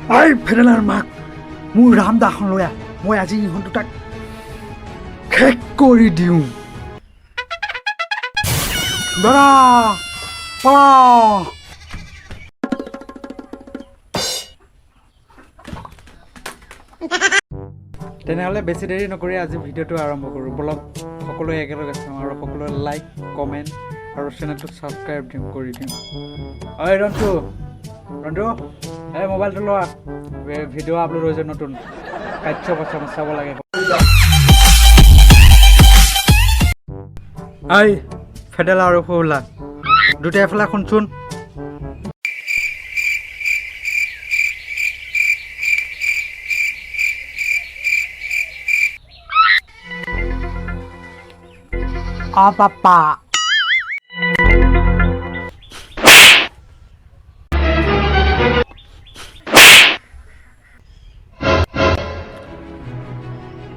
আই ফেডেলাৰ মাক মোৰ ৰামদাখন লৈ আহ মই আজি ইহঁত দুটাক শেষ কৰি দিওঁ দাদা পলা তেনেহ'লে বেছি দেৰি নকৰি আজি ভিডিঅ'টো আৰম্ভ কৰোঁ বলক সকলোৱে একেলগে চাওঁ আৰু সকলোৱে লাইক কমেণ্ট আৰু চেনেলটো ছাবস্ক্ৰাইব কৰি দিওঁ ঐ ৰন্তু এই মোবাইলটো লোৱা ভিডিঅ' আপলোড হৈছে নতুন কাৰ্য কথা চাব লাগে ঐ ফেডেলা আৰু ফৌলা দুটাই এফালে শুনচোন পাপা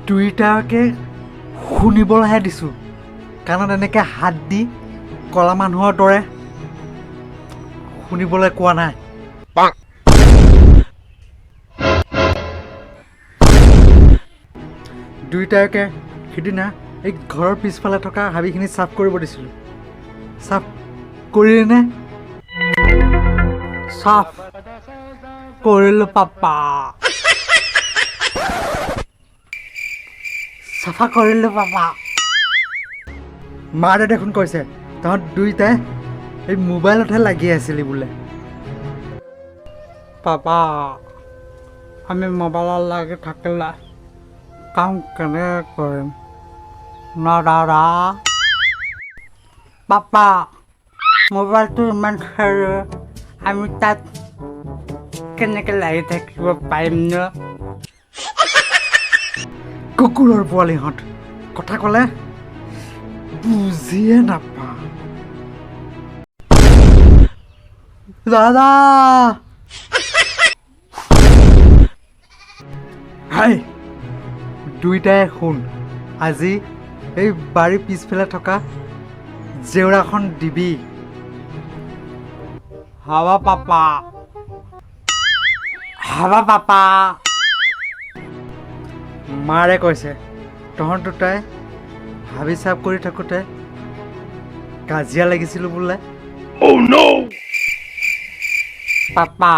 দুইটাকে শুনিবলৈহে দিছোঁ কাৰণ এনেকৈ হাত দি কলা মানুহৰ দৰে শুনিবলৈ কোৱা নাই দুইটাকে সিদিনা এই ঘৰৰ পিছফালে থকা হাবিখিনি চাফ কৰিব দিছিলোঁ চাফ কৰিলেনে চাফ কৰিলোঁ পাপা চাফা কৰিলোঁ পাপা মাৰে দেখোন কৈছে তহঁত দুইটাই এই মোবাইলতহে লাগি আছিলি বোলে পাপা আমি মোবাইলত লাগি থাকিলে কাম কেনেকৈ কৰিম না দাদা পাপা মোবাইলটো ইমান সৰু আমি তাত কেনেকৈ লাগি থাকিব পাৰিম ন কুকুৰৰ পোৱালিহঁত কথা ক'লে বুজিয়ে নাপাওঁ দাদা হাই দুইটাই শুন আজি এই বাৰীৰ পিছফালে থকা জেওৰাখন দিবি হাৱা পাপা মাৰে কৈছে তহঁত দুটাই হাবি চাফ কৰি থাকোঁতে কাজিয়া লাগিছিলোঁ বোলে পাপা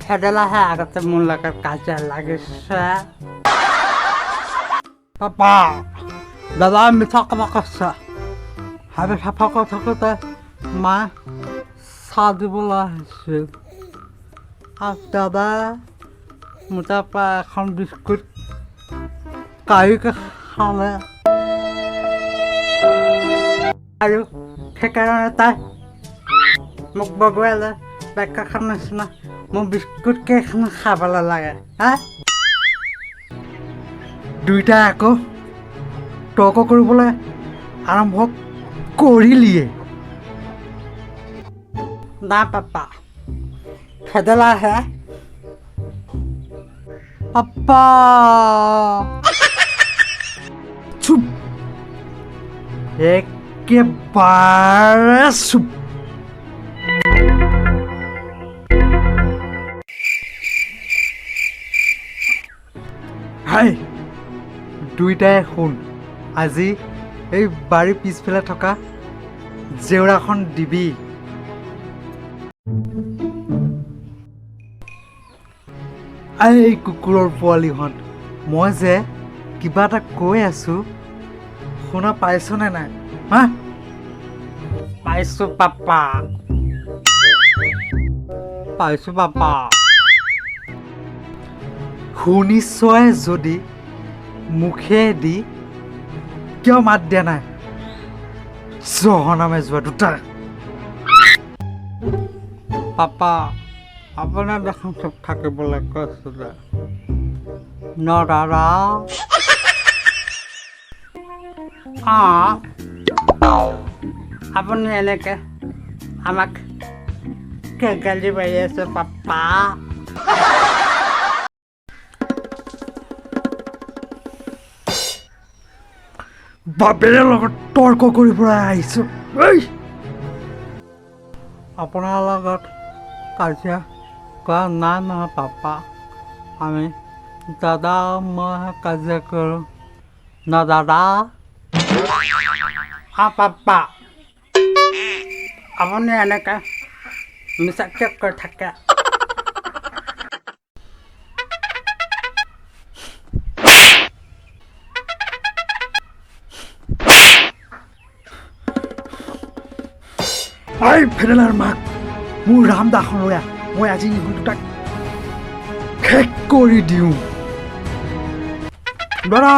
ফেডেলাহে আগতে মোৰ লগত কাজিয়া লাগিছে পাপা দাদা মিঠা কথা কৈছে হাবি চাফা কৰি থাকোঁতে মায়ে চাহ দিবলৈ আহিছিল আৰু দাদা মোৰ তাৰপৰা এখন বিস্কুট কাঢ়িকে খালে আৰু সেইকাৰণে তাই মোক বগোৱালে বেকাখন নিচিনা মোৰ বিস্কুট কেইখন খাবলৈ লাগে হা দুইটাই আকৌ তৰ্ক কৰিবলৈ আৰম্ভ কৰিলিয়ে না পাপা ফেডেলাহে পাপা চুপ একেবাৰে চুপ হাই দুইটাই শুন আজি এই বাৰীৰ পিছফালে থকা জেওৰাখন দিবি এই কুকুৰৰ পোৱালিহঁত মই যে কিবা এটা কৈ আছোঁ শুনা পাইছনে নাই হা পাইছোঁ পাপা শুনিছই যদি মুখেদি কিয় মাত দিয়া নাই জহনামে যোৱা দুটা পাপা আপোনাৰ দেখোন চব থাকিবলৈ কৈছিলে ন দাদা আপুনি এনেকৈ আমাক গালি পাৰি আছে পাপা বাপেৰে লগত তৰ্ক কৰিবলৈ আহিছোঁ আপোনাৰ লগত কাজিয়া কোৱা না নহয় পাপা আমি দাদা মই কাজিয়া কৰোঁ না দাদা পাপা আপুনি এনেকৈ মিছাকে কৈ থাকে ঐ ফেডেলাৰ মাক মোৰ ৰামদাসন ৰয়া মই আজি ইহঁত দুটাক শেষ কৰি দিওঁ দাদা